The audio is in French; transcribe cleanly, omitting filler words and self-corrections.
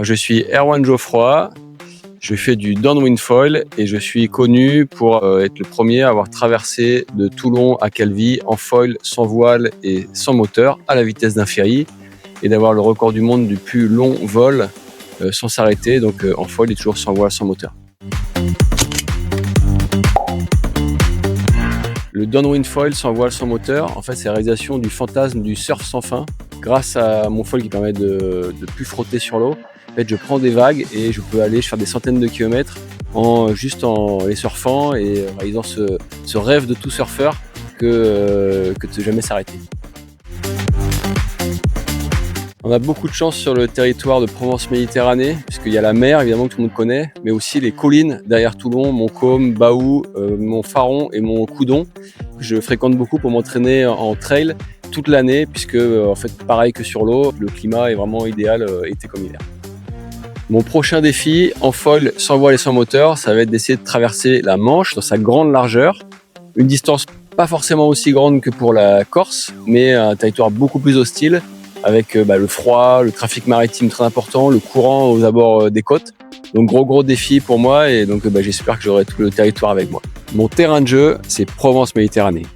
Je suis Erwan Geoffroy, je fais du downwind foil et je suis connu pour être le premier à avoir traversé de Toulon à Calvi en foil, sans voile et sans moteur, à la vitesse d'un ferry, et d'avoir le record du monde du plus long vol sans s'arrêter, donc en foil et toujours sans voile, sans moteur. Le downwind foil sans voile, sans moteur, en fait, c'est la réalisation du fantasme du surf sans fin. Grâce à mon foil qui permet de plus frotter sur l'eau, en fait, je prends des vagues et je peux aller faire des centaines de kilomètres juste en les surfant et en réalisant ce rêve de tout surfeur que de jamais s'arrêter. On a beaucoup de chance sur le territoire de Provence-Méditerranée, puisqu'il y a la mer, évidemment, que tout le monde connaît, mais aussi les collines derrière Toulon, Montcaume, Baou, Montfaron et Montcoudon. Je fréquente beaucoup pour m'entraîner en trail toute l'année, puisque, en fait, pareil que sur l'eau, le climat est vraiment idéal, été comme hiver. Mon prochain défi, en foil, sans voile et sans moteur, ça va être d'essayer de traverser la Manche dans sa grande largeur. Une distance pas forcément aussi grande que pour la Corse, mais un territoire beaucoup plus hostile, avec le froid, le trafic maritime très important, le courant aux abords des côtes. Donc gros défi pour moi, et donc j'espère que j'aurai tout le territoire avec moi. Mon terrain de jeu, c'est Provence-Méditerranée.